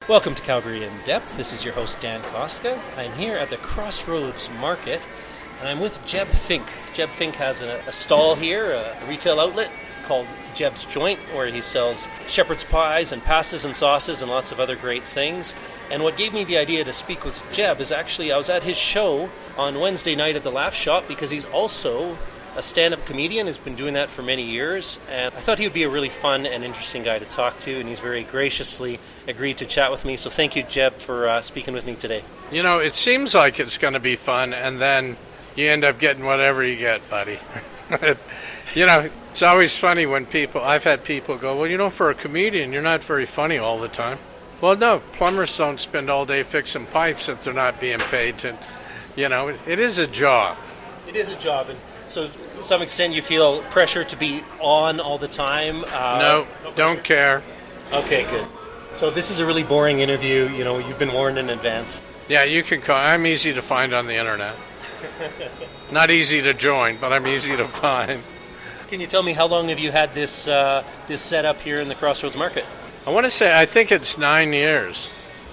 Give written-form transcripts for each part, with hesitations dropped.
Welcome to Calgary in Depth. This is your host, Dan Kostka. I'm here at the Crossroads Market, and I'm with Jebb Fink. Jebb Fink has a stall here, a retail outlet called Jebb's Joint, where he sells shepherd's pies and pastas and sauces and lots of other great things. And what gave me the idea to speak with Jebb is actually I was at his show on Wednesday night at the Laugh Shop because he's also a stand-up comedian, has been doing that for many years, and I thought he would be a really fun and interesting guy to talk to, and he's very graciously agreed to chat with me. So thank you, Jebb, for speaking with me today. You know, it seems like it's going to be fun, and then you end up getting whatever you get, buddy. It's always funny when I've had people go, well, for a comedian, you're not very funny all the time. Well, no, plumbers don't spend all day fixing pipes if they're not being paid to, it is a job. It is a job, and so to some extent you feel pressure to be on all the time? No, don't care. Okay, good. So if this is a really boring interview, you've been warned in advance. Yeah, you can call. I'm easy to find on the internet. Not easy to join, but I'm easy to find. Can you tell me how long have you had this set up here in the Crossroads Market? I want to say, I think it's 9 years.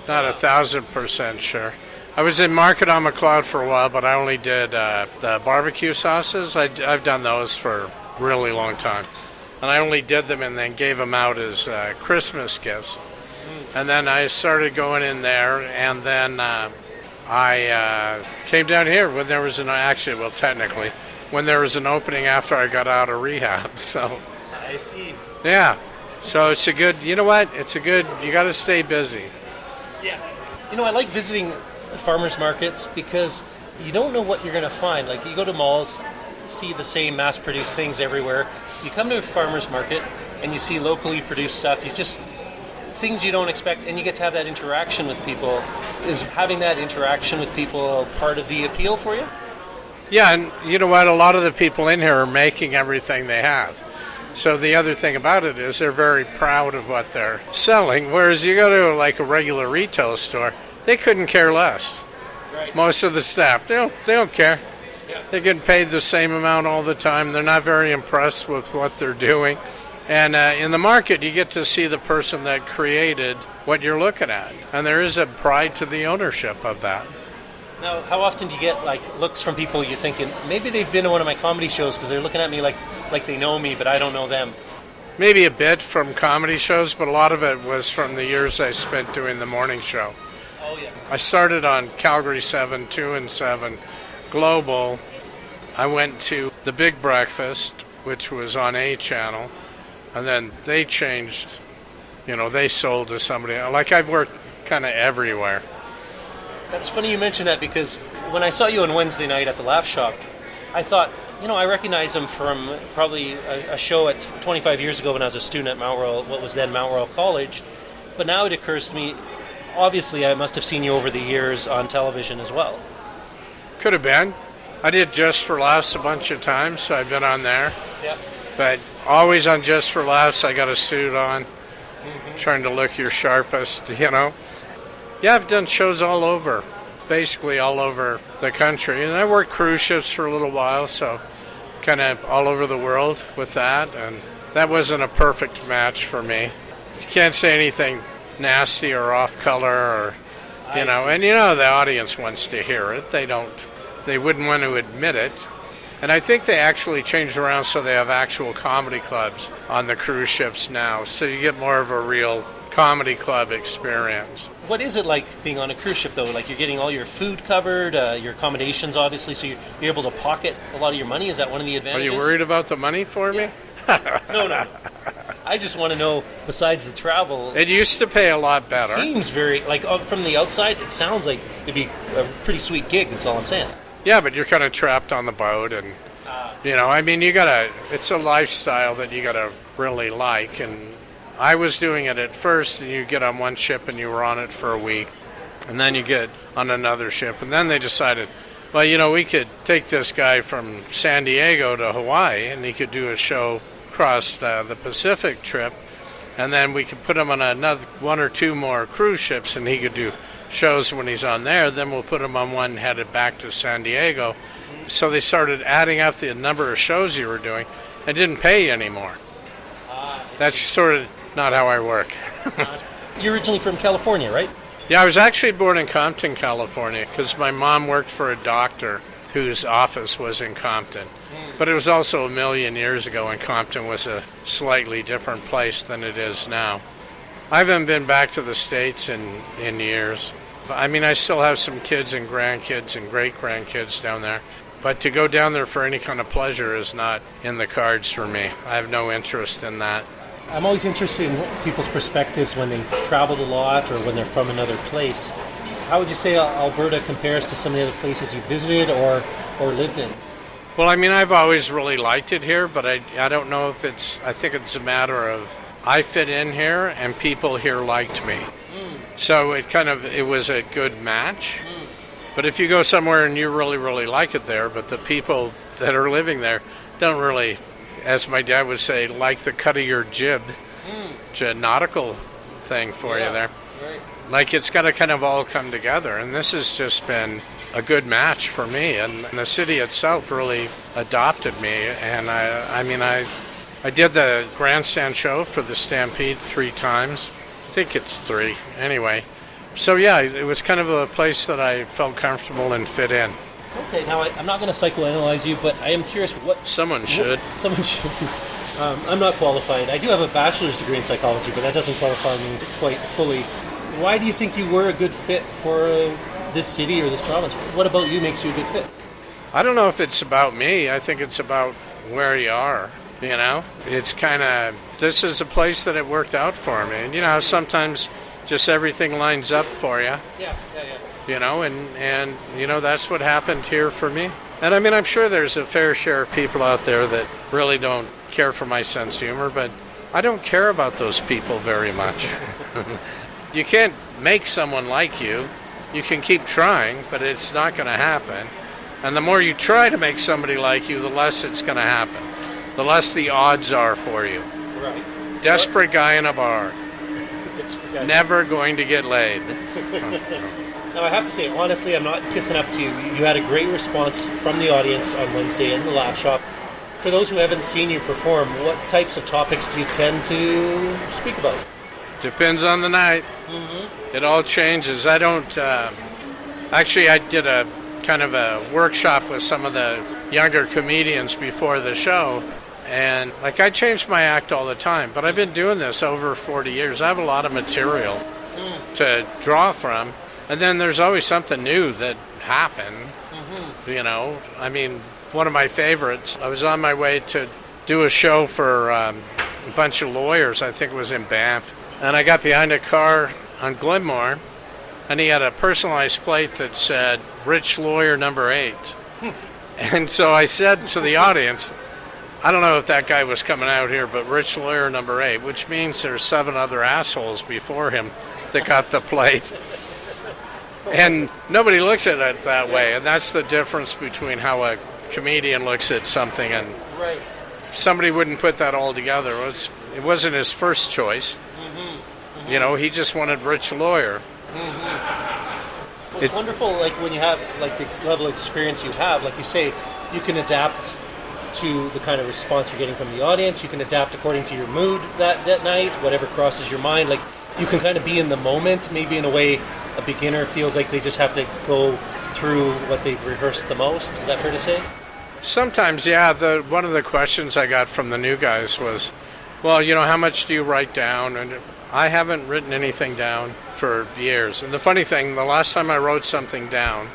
Not 1,000% sure. I was in Market on McLeod for a while, but I only did the barbecue sauces. I've done those for a really long time. And I only did them and then gave them out as Christmas gifts. And then I started going in there, and then I came down here when there was when there was an opening after I got out of rehab. So I see. Yeah. So it's a good, you got to stay busy. Yeah. I like visiting farmers markets because you don't know what you're going to find. Like, you go to malls, see the same mass-produced things everywhere. You come to a farmers market and you see locally produced stuff. Things you don't expect, and you get to have that interaction with people. Is having that interaction with people part of the appeal for you? Yeah, and you know what? A lot of the people in here are making everything they have. So the other thing about it is they're very proud of what they're selling, whereas you go to like a regular retail store, they couldn't care less. Right. Most of the staff, they don't care. Yeah. They're getting paid the same amount all the time. They're not very impressed with what they're doing. And in the market, you get to see the person that created what you're looking at. And there is a pride to the ownership of that. Now, how often do you get looks from people you're thinking, maybe they've been to one of my comedy shows because they're looking at me like they know me, but I don't know them? Maybe a bit from comedy shows, but a lot of it was from the years I spent doing the morning show. Oh, yeah. I started on Calgary 7, 2 and 7, Global. I went to The Big Breakfast, which was on A Channel, and then they changed, they sold to somebody. I've worked kind of everywhere. That's funny you mention that because when I saw you on Wednesday night at the Laugh Shop, I thought, I recognize him from probably a show at 25 years ago when I was a student at Mount Royal, what was then Mount Royal College. But now it occurs to me, obviously I must have seen you over the years on television as well. Could have been. I did Just for Laughs a bunch of times, so I've been on there. Yeah. But always on Just for Laughs, I got a suit on, trying to look your sharpest, Yeah, I've done shows basically all over the country. And I worked cruise ships for a little while, so kind of all over the world with that. And that wasn't a perfect match for me. You can't say anything nasty or off color or, and the audience wants to hear it. They wouldn't want to admit it. And I think they actually changed around so they have actual comedy clubs on the cruise ships now. So you get more of a real comedy club experience. What is it like being on a cruise ship, though? Like, you're getting all your food covered, your accommodations, obviously, so you're able to pocket a lot of your money. Is that one of the advantages? Are you worried about the money for me? No. I just want to know, besides the travel... It used to pay a lot better. It seems very... from the outside, it sounds like it'd be a pretty sweet gig, that's all I'm saying. Yeah, but you're kind of trapped on the boat, and, it's a lifestyle that you gotta really like, and I was doing it at first, and you get on one ship and you were on it for a week, and then you get on another ship, and then they decided, well, we could take this guy from San Diego to Hawaii, and he could do a show across the Pacific trip, and then we could put him on another one or two more cruise ships, and he could do shows when he's on there. Then we'll put him on one headed back to San Diego. So they started adding up the number of shows you were doing and didn't pay you anymore. That's sort of not how I work. You're originally from California, right? Yeah, I was actually born in Compton, California, because my mom worked for a doctor whose office was in Compton. But it was also a million years ago, and Compton was a slightly different place than it is now. I haven't been back to the States in years. I mean, I still have some kids and grandkids and great-grandkids down there. But to go down there for any kind of pleasure is not in the cards for me. I have no interest in that. I'm always interested in people's perspectives when they've traveled a lot or when they're from another place. How would you say Alberta compares to some of the other places you visited or lived in? Well, I mean, I've always really liked it here, but I don't know if I think it's a matter of I fit in here and people here liked me. So it was a good match. But if you go somewhere and you really, really like it there, but the people that are living there don't really, as my dad would say, like the cut of your jib, it's a nautical thing for you there. Right. Like it's got to kind of all come together. And this has just been a good match for me. And the city itself really adopted me. And I did the grandstand show for the Stampede 3 times. I think it's 3. Anyway. So yeah, it was kind of a place that I felt comfortable and fit in. Okay, now I'm not going to psychoanalyze you, but I am curious what... Someone should. Someone should. I'm not qualified. I do have a bachelor's degree in psychology, but that doesn't qualify me quite fully. Why do you think you were a good fit for this city or this province? What about you makes you a good fit? I don't know if it's about me. I think it's about where you are, you know? It's kind of... This is a place that it worked out for me. And, you know, sometimes just everything lines up for you. Yeah. You know, and you know, that's what happened here for me. And I mean, I'm sure there's a fair share of people out there that really don't care for my sense of humor, but I don't care about those people very much. You can't make someone like you. You can keep trying, but it's not going to happen. And the more you try to make somebody like you, the less it's going to happen. The less the odds are for you. Right. Desperate guy in a bar. Never going to get laid. Now, I have to say, honestly, I'm not kissing up to you. You had a great response from the audience on Wednesday in the Laugh Shop. For those who haven't seen you perform, what types of topics do you tend to speak about? Depends on the night. Mm-hmm. It all changes. I don't... actually, I did a kind of a workshop with some of the younger comedians before the show. And, like, I change my act all the time. But I've been doing this over 40 years. I have a lot of material to draw from. And then there's always something new that happened, you know. I mean, one of my favorites, I was on my way to do a show for a bunch of lawyers, I think it was in Banff. And I got behind a car on Glenmore, and he had a personalized plate that said, Rich Lawyer Number 8. And so I said to the audience, I don't know if that guy was coming out here, but Rich Lawyer Number 8, which means there's 7 other assholes before him that got the plate. And nobody looks at it that way, and that's the difference between how a comedian looks at something and somebody wouldn't put that all together. It wasn't his first choice. You know, he just wanted Rich Lawyer. Well, it's wonderful, like, when you have, like, the level of experience you have, like you say, you can adapt to the kind of response you're getting from the audience. You can adapt according to your mood that night, whatever crosses your mind. Like, you can kind of be in the moment, maybe in a way a beginner feels like they just have to go through what they've rehearsed the most. Is that fair to say? Sometimes, yeah. One of the questions I got from the new guys was, well, you know, how much do you write down? And I haven't written anything down for years. And the funny thing, the last time I wrote something down,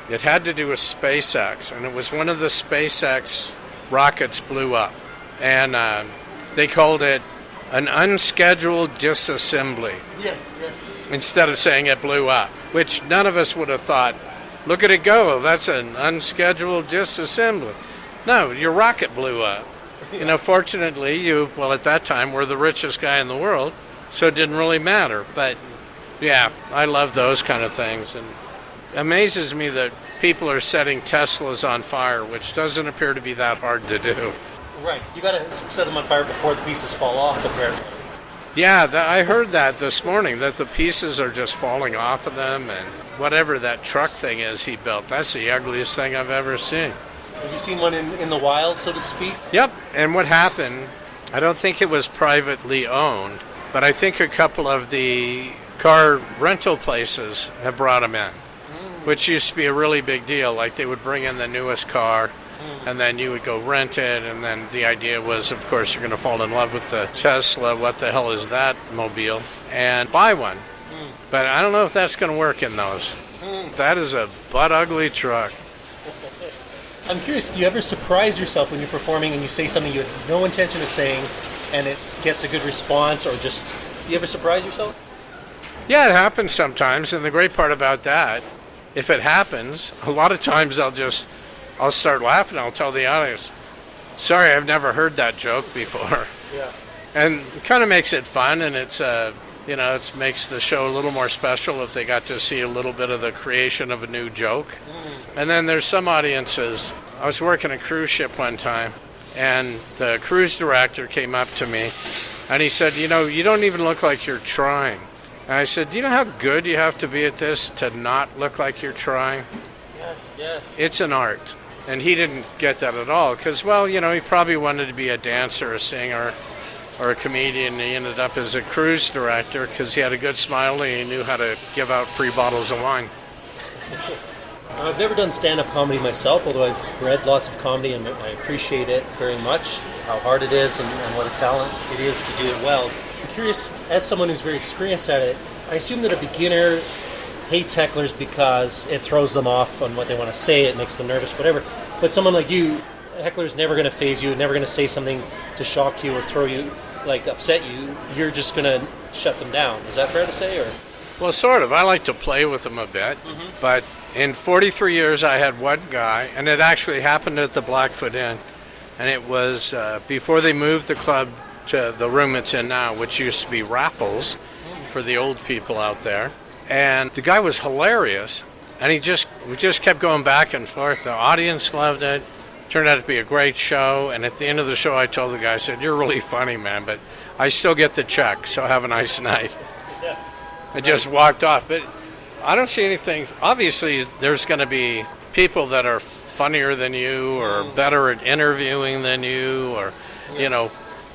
it had to do with SpaceX. And it was one of the SpaceX rockets blew up. And they called it an unscheduled disassembly. Yes. Instead of saying it blew up, which none of us would have thought, look at it go, that's an unscheduled disassembly. No, your rocket blew up. You know, fortunately, at that time, were the richest guy in the world, so it didn't really matter. But, yeah, I love those kind of things. And it amazes me that people are setting Teslas on fire, which doesn't appear to be that hard to do. Right. You got to set them on fire before the pieces fall off, apparently. Yeah, I heard that this morning, that the pieces are just falling off of them, and whatever that truck thing is he built, that's the ugliest thing I've ever seen. Have you seen one in the wild, so to speak? Yep, and what happened, I don't think it was privately owned, but I think a couple of the car rental places have brought them in, which used to be a really big deal. Like they would bring in the newest car, and then you would go rent it, and then the idea was, of course, you're going to fall in love with the Tesla, what the hell is that mobile, and buy one. But I don't know if that's going to work in those. That is a butt-ugly truck. I'm curious, do you ever surprise yourself when you're performing and you say something you had no intention of saying and it gets a good response, or just, do you ever surprise yourself? Yeah, it happens sometimes, and the great part about that, if it happens, a lot of times I'll start laughing, I'll tell the audience, sorry, I've never heard that joke before. Yeah. And it kind of makes it fun, and it's it makes the show a little more special if they got to see a little bit of the creation of a new joke. And then there's some audiences. I was working a cruise ship one time, and the cruise director came up to me, and he said, you don't even look like you're trying. And I said, do you know how good you have to be at this to not look like you're trying? Yes. It's an art. And he didn't get that at all, because, he probably wanted to be a dancer, a singer, or a comedian. He ended up as a cruise director because he had a good smile and he knew how to give out free bottles of wine. I've never done stand-up comedy myself, although I've read lots of comedy and I appreciate it very much, how hard it is and what a talent it is to do it well. I'm curious, as someone who's very experienced at it, I assume that a beginner hates hecklers because it throws them off on what they want to say, it makes them nervous, whatever. But someone like you, a heckler's never going to faze you, never going to say something to shock you or throw you, upset you. You're just going to shut them down. Is that fair to say? Or? Well, sort of. I like to play with them a bit, but in 43 years I had one guy, and it actually happened at the Blackfoot Inn, and it was before they moved the club to the room it's in now, which used to be Raffles for the old people out there. And the guy was hilarious, and we just kept going back and forth. The audience loved it. Turned out to be a great show, and at the end of the show I told the guy, I said, you're really funny, man, but I still get the check, so have a nice night. Yeah. I just walked off, but I don't see anything. Obviously, there's going to be people that are funnier than you or better at interviewing than you or,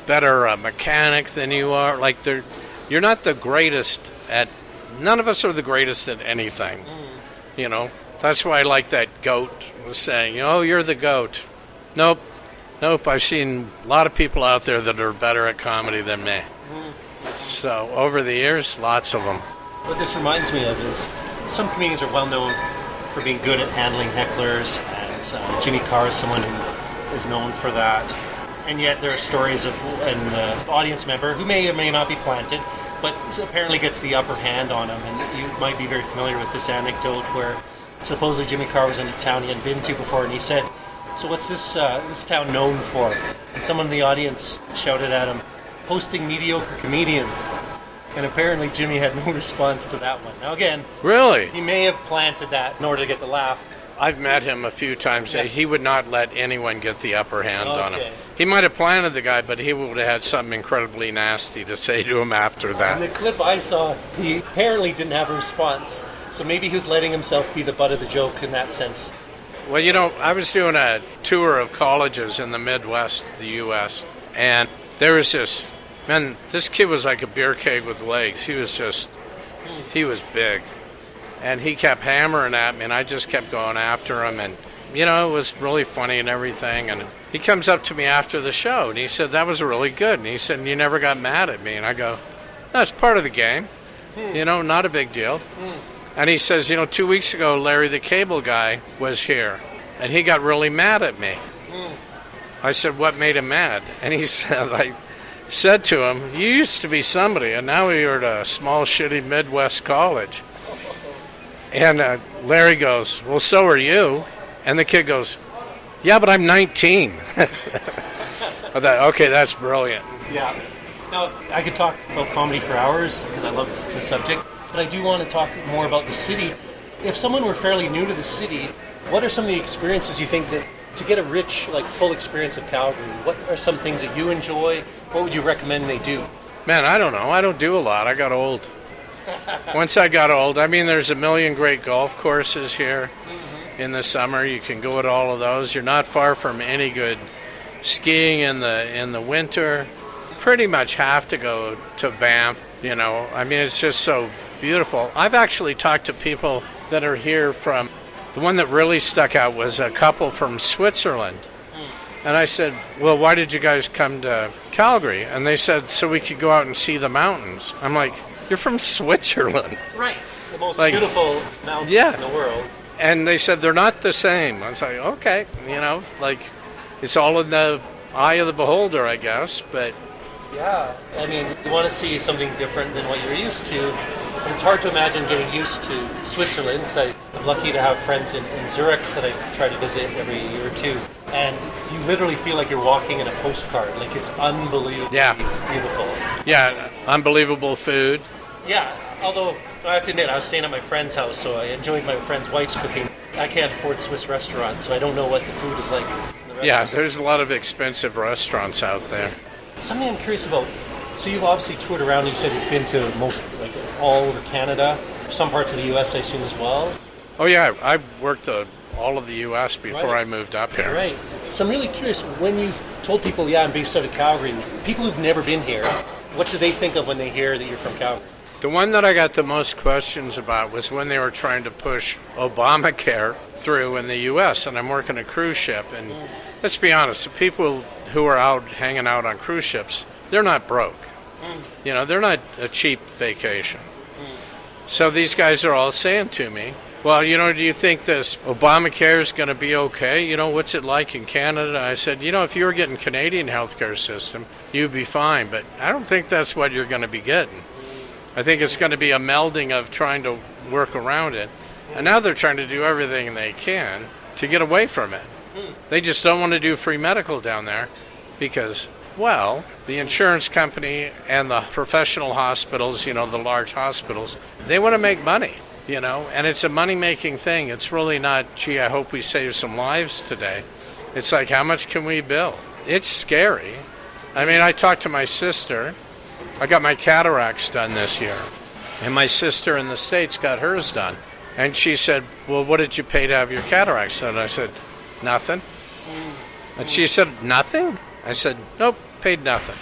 better mechanic than you are. You're not the greatest at, none of us are the greatest at anything, That's why I like that goat was saying, you're the goat. Nope. I've seen a lot of people out there that are better at comedy than me. So over the years, lots of them. What this reminds me of is some comedians are well known for being good at handling hecklers, and Jimmy Carr is someone who is known for that. And yet there are stories of an audience member who may or may not be planted, but apparently gets the upper hand on him. And you might be very familiar with this anecdote where supposedly Jimmy Carr was in a town he hadn't been to before, and he said, so what's this town known for? And someone in the audience shouted at him, hosting mediocre comedians. And apparently Jimmy had no response to that one. Now again, really, he may have planted that in order to get the laugh. I've met him a few times. Yeah. He would not let anyone get the upper hand on him. He might have planted the guy, but he would have had something incredibly nasty to say to him after that. In the clip I saw, he apparently didn't have a response. So maybe he was letting himself be the butt of the joke in that sense. Well, I was doing a tour of colleges in the Midwest, the U.S., and there was this kid was like a beer keg with legs. He was big. And he kept hammering at me, and I just kept going after him, and, it was really funny and everything. And he comes up to me after the show, and he said, that was really good. And he said, you never got mad at me. And I go, that's part of the game. Not a big deal. And he says, 2 weeks ago, Larry the Cable Guy was here, and he got really mad at me. I said, what made him mad? And he said, I said to him, you used to be somebody, and now you're at a small, shitty Midwest college. And Larry goes, well, so are you. And the kid goes, yeah, but I'm 19. I thought, okay, that's brilliant. Yeah. Now, I could talk about comedy for hours because I love the subject, but I do want to talk more about the city. If someone were fairly new to the city, what are some of the experiences you think that, to get a rich, full experience of Calgary, what are some things that you enjoy? What would you recommend they do? Man, I don't know. I don't do a lot. I got old. Once I got old, there's a million great golf courses here in the summer. You can go at all of those. You're not far from any good skiing in the winter. pretty much have to go to Banff, you know. I mean, it's just so beautiful. I've actually talked to people that are here from, the one that really stuck out was a couple from Switzerland. And I said, well, why did you guys come to Calgary? And they said, so we could go out and see the mountains. I'm like, you're from Switzerland. Right. The most beautiful mountains in the world. And they said, they're not the same. I was like, okay, you know, like, it's all in the eye of the beholder, I guess, but... Yeah, I mean, you want to see something different than what you're used to, but it's hard to imagine getting used to Switzerland, because I'm lucky to have friends in Zurich that I try to visit every year or two, and you literally feel like you're walking in a postcard. Like, it's unbelievably beautiful. Yeah, unbelievable food. Yeah, although I have to admit, I was staying at my friend's house, so I enjoyed my friend's wife's cooking. I can't afford Swiss restaurants, so I don't know what the food is like in the Yeah, there's a lot of expensive restaurants out there. Something I'm curious about, so you've obviously toured around, you said you've been to most, like, all over Canada, some parts of the U.S., I assume, as well? Oh, yeah, I worked all of the U.S. before I moved up here. Right. So I'm really curious, when you've told people, I'm based out of Calgary, people who've never been here, what do they think of when they hear that you're from Calgary? The one that I got the most questions about was when they were trying to push Obamacare through in the U.S., and I'm working a cruise ship, and let's be honest, the people who are out hanging out on cruise ships, they're not broke. You know, they're not a cheap vacation. So these guys are all saying to me, well, you know, do you think this Obamacare is going to be okay? You know, what's it like in Canada? I said, you know, if you were getting Canadian healthcare system, you'd be fine, but I don't think that's what you're going to be getting. I think it's going to be a melding of trying to work around it. And now they're trying to do everything they can to get away from it. They just don't want to do free medical down there because, well, the insurance company and the professional hospitals, you know, the large hospitals, they want to make money, you know, and it's a money-making thing. It's really not, gee, I hope we save some lives today. It's like, how much can we bill? It's scary. I mean, I talked to my sister. I got my cataracts done this year, and my sister in the States got hers done. And she said, well, what did you pay to have your cataracts done? I said, nothing. And she said, nothing? I said, nope, paid nothing.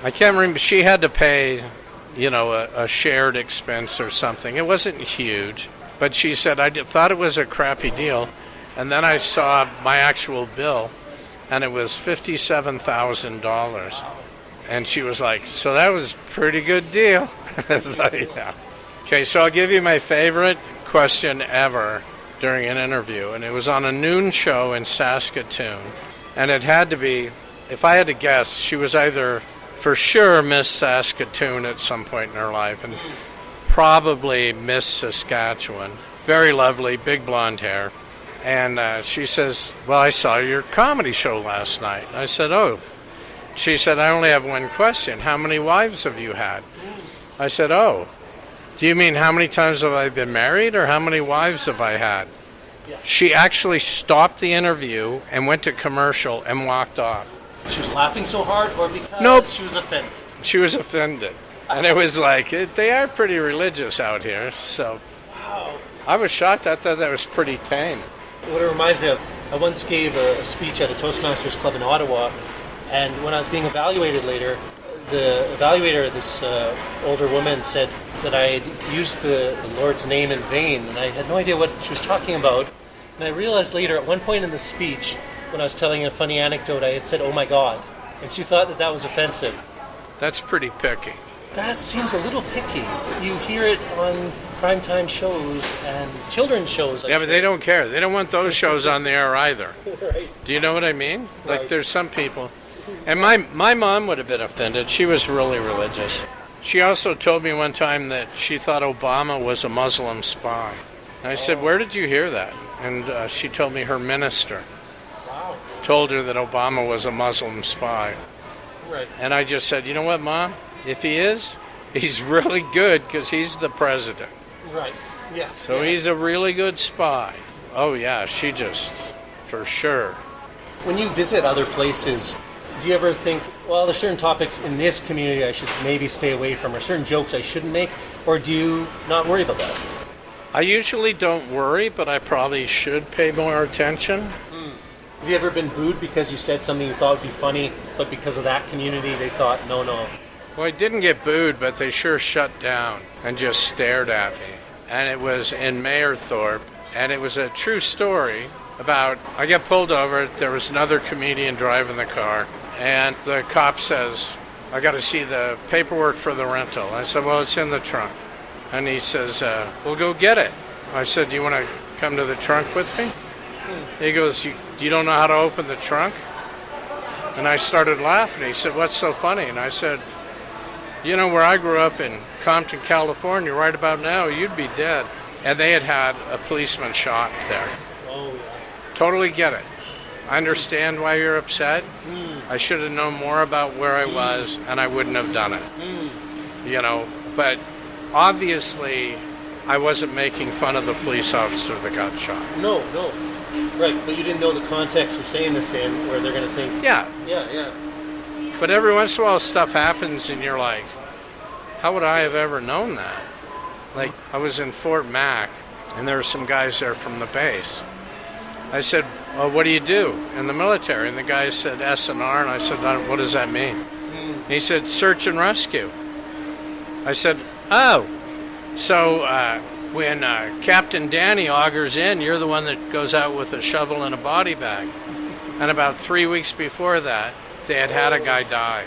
I can't remember. She had to pay, you know, a shared expense or something. It wasn't huge. But she said, I thought it was a crappy deal. And then I saw my actual bill, and it was $57,000. And she was like, so that was a pretty good deal. I was like, yeah. Okay, so I'll give you my favorite question ever during an interview, and it was on a noon show in Saskatoon, and it had to be, if I had to guess, she was either for sure Miss Saskatoon at some point in her life, and probably Miss Saskatchewan. Very lovely, big blonde hair. And she says, well, I saw your comedy show last night. I said, oh. She said, I only have one question. How many wives have you had? I said, oh. Do you mean how many times have I been married, or how many wives have I had? Yeah. She actually stopped the interview and went to commercial and walked off. She was laughing so hard, or because she was offended? She was offended. And it was like, they are pretty religious out here, so. Wow. I was shocked. I thought that was pretty tame. What it reminds me of, I once gave a speech at a Toastmasters club in Ottawa, and when I was being evaluated later, the evaluator, this older woman, said that I had used the Lord's name in vain, and I had no idea what she was talking about. And I realized later, at one point in the speech, when I was telling a funny anecdote, I had said, oh my God. And she thought that that was offensive. That's pretty picky. That seems a little picky. You hear it on primetime shows and children's shows. But they don't care. They don't want those shows on the air either. Right. Do you know what I mean? Right. Like, there's some people... And my mom would have been offended. She was really religious. She also told me one time that she thought Obama was a Muslim spy. And I said, where did you hear that? And she told me her minister told her that Obama was a Muslim spy. Right. And I just said, you know what, Mom? If he is, he's really good because he's the president. Right, yeah. So he's a really good spy. Oh, yeah, she just, for sure. When you visit other places, do you ever think, well, there's certain topics in this community I should maybe stay away from, or certain jokes I shouldn't make, or do you not worry about that? I usually don't worry, but I probably should pay more attention. Have you ever been booed because you said something you thought would be funny, but because of that community, they thought, no? Well, I didn't get booed, but they sure shut down and just stared at me. And it was in Mayerthorpe, and it was a true story about, I got pulled over, there was another comedian driving the car, and the cop says, I got to see the paperwork for the rental. I said, well, it's in the trunk. And he says, well, go get it. I said, do you want to come to the trunk with me? He goes, you don't know how to open the trunk? And I started laughing. He said, what's so funny? And I said, you know, where I grew up in Compton, California, right about now, you'd be dead. And they had a policeman shot there. Oh, yeah. Totally get it. I understand why you're upset. I should have known more about where I was, and I wouldn't have done it. You know, but obviously I wasn't making fun of the police officer that got shot. No. Right, but you didn't know the context of saying this in, where they're going to think... Yeah. Yeah. But every once in a while stuff happens and you're like, how would I have ever known that? Like, I was in Fort Mac, and there were some guys there from the base. I said, well, what do you do in the military? And the guy said S&R, and I said, what does that mean? He said, search and rescue. I said, oh, so when Captain Danny augers in, you're the one that goes out with a shovel and a body bag. And about 3 weeks before that, they had a guy die.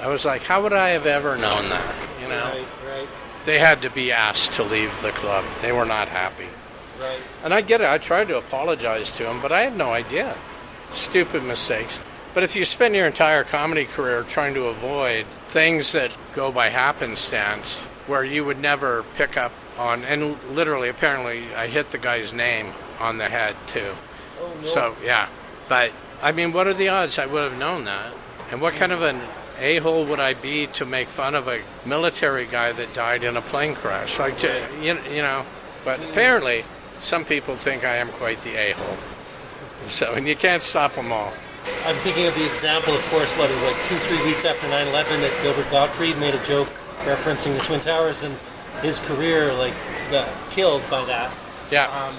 I was like, how would I have ever known that? You know, Right. They had to be asked to leave the club. They were not happy. Right. And I get it. I tried to apologize to him, but I had no idea. Stupid mistakes. But if you spend your entire comedy career trying to avoid things that go by happenstance, where you would never pick up on, and literally, apparently, I hit the guy's name on the head, too. Oh, no. So, yeah. But, I mean, what are the odds I would have known that? And what kind of an a-hole would I be to make fun of a military guy that died in a plane crash? Like, you know, but apparently some people think I am quite the a-hole. So, and you can't stop them all. I'm thinking of the example, of course, what, it was like 2-3 weeks after 9/11 that Gilbert Gottfried made a joke referencing the Twin Towers, and his career, like, got killed by that. Yeah.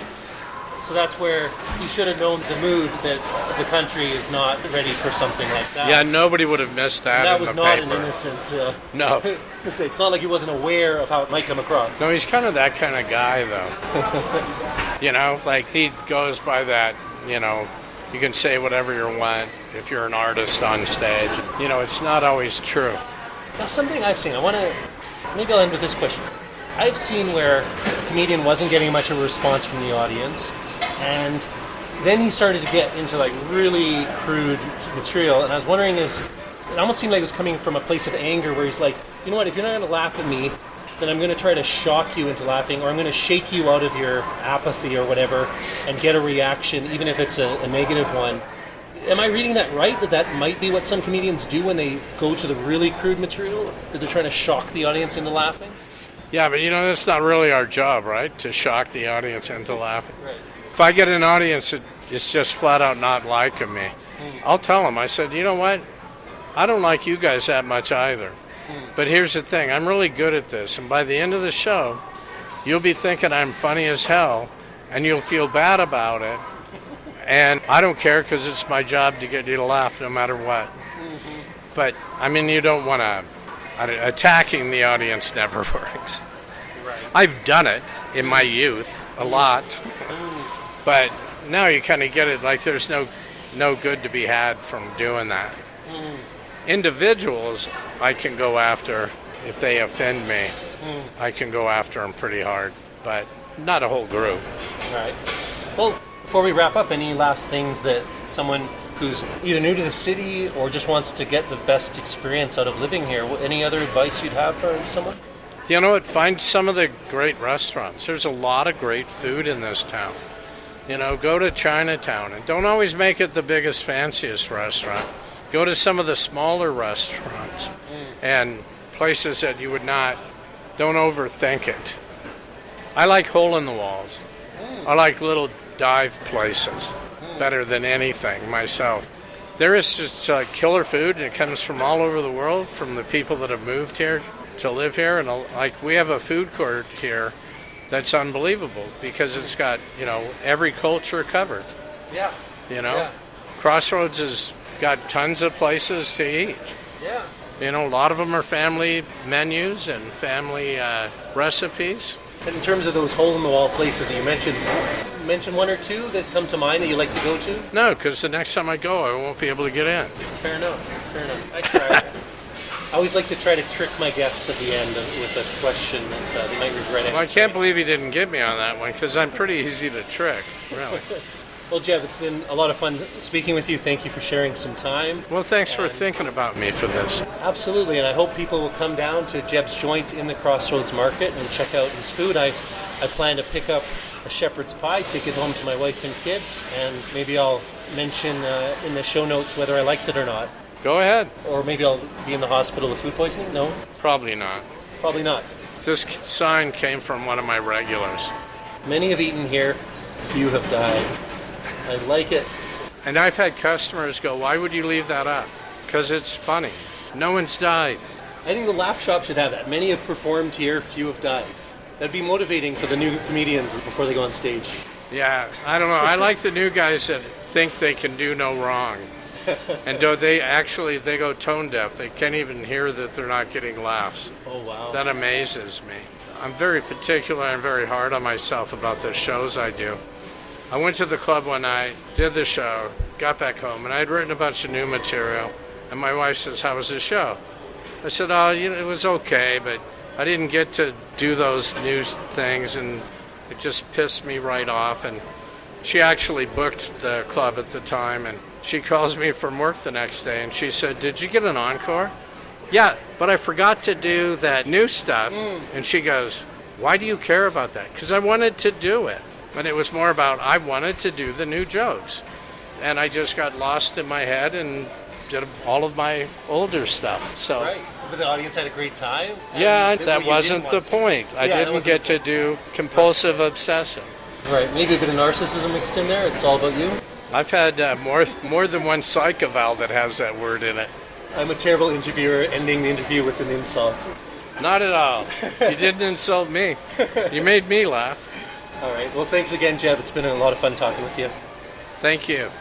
So that's where he should have known the mood that the country is not ready for something like that. Yeah, nobody would have missed that. And that in was the not paper. an innocent No. mistake. It's not like he wasn't aware of how it might come across. No, he's kind of that kind of guy, though. You know, like he goes by that, you know, you can say whatever you want if you're an artist on stage. You know, it's not always true. Now, something I've seen, maybe I'll end with this question. I've seen where a comedian wasn't getting much of a response from the audience, and then he started to get into like really crude material, and I was wondering, it almost seemed like it was coming from a place of anger where he's like, you know what, if you're not going to laugh at me, then I'm going to try to shock you into laughing, or I'm going to shake you out of your apathy or whatever and get a reaction, even if it's a negative one. Am I reading that right, that might be what some comedians do when they go to the really crude material, that they're trying to shock the audience into laughing? Yeah, but you know, that's not really our job, right? To shock the audience into laughing. Right. If I get an audience that is just flat out not liking me, I'll tell them. I said, you know what? I don't like you guys that much either. But here's the thing. I'm really good at this. And by the end of the show, you'll be thinking I'm funny as hell, and you'll feel bad about it. And I don't care because it's my job to get you to laugh no matter what. But, I mean, you don't want to... Attacking the audience never works. Right. I've done it in my youth a lot. But now you kind of get it, like there's no good to be had from doing that. Individuals, I can go after if they offend me. I can go after them pretty hard, but not a whole group. Right. Well, before we wrap up, any last things that someone who's either new to the city or just wants to get the best experience out of living here, any other advice you'd have for someone? You know what? Find some of the great restaurants. There's a lot of great food in this town. You know, go to Chinatown, and don't always make it the biggest, fanciest restaurant. Go to some of the smaller restaurants and places that you would not, don't overthink it. I like hole in the walls. I like little dive places better than anything myself. There is just killer food, and it comes from all over the world, from the people that have moved here to live here. And like, we have a food court here that's unbelievable because it's got, you know, every culture covered. Yeah. You know? Yeah. Crossroads has got tons of places to eat. Yeah. You know, a lot of them are family menus and family recipes. And in terms of those hole-in-the-wall places that you mention one or two that come to mind that you like to go to? No, because the next time I go, I won't be able to get in. Fair enough. I try. I always like to try to trick my guests at the end with a question that they might regret answering. Well, I can't believe you didn't get me on that one, because I'm pretty easy to trick, really. Well, Jebb, it's been a lot of fun speaking with you. Thank you for sharing some time. Well, thanks for thinking about me for this. Absolutely, and I hope people will come down to Jebb's Joint in the Crossroads Market and check out his food. I plan to pick up a shepherd's pie, take it home to my wife and kids, and maybe I'll mention in the show notes whether I liked it or not. Go ahead. Or maybe I'll be in the hospital with food poisoning? No? Probably not. Probably not. This sign came from one of my regulars. Many have eaten here, few have died. I like it. And I've had customers go, why would you leave that up? Because it's funny. No one's died. I think the Laugh Shop should have that. Many have performed here, few have died. That'd be motivating for the new comedians before they go on stage. Yeah, I don't know. I like the new guys that think they can do no wrong. And they go tone deaf. They can't even hear that they're not getting laughs. Oh, wow. That amazes me. I'm very particular and very hard on myself about the shows I do. I went to the club one night, did the show, got back home, and I'd written a bunch of new material. And my wife says, how was the show? I said, it was okay, but I didn't get to do those new things, and it just pissed me right off. And she actually booked the club at the time, and she calls me from work the next day, and she said, did you get an encore? Yeah, but I forgot to do that new stuff. And she goes, why do you care about that? Because I wanted to do it. But it was more about I wanted to do the new jokes. And I just got lost in my head and did all of my older stuff. So, right. But the audience had a great time? Yeah, that wasn't the point. I didn't get to do compulsive obsessive. Right, maybe a bit of narcissism mixed in there. It's all about you. I've had more than one psych eval that has that word in it. I'm a terrible interviewer, ending the interview with an insult. Not at all. You didn't insult me. You made me laugh. All right. Well, thanks again, Jebb. It's been a lot of fun talking with you. Thank you.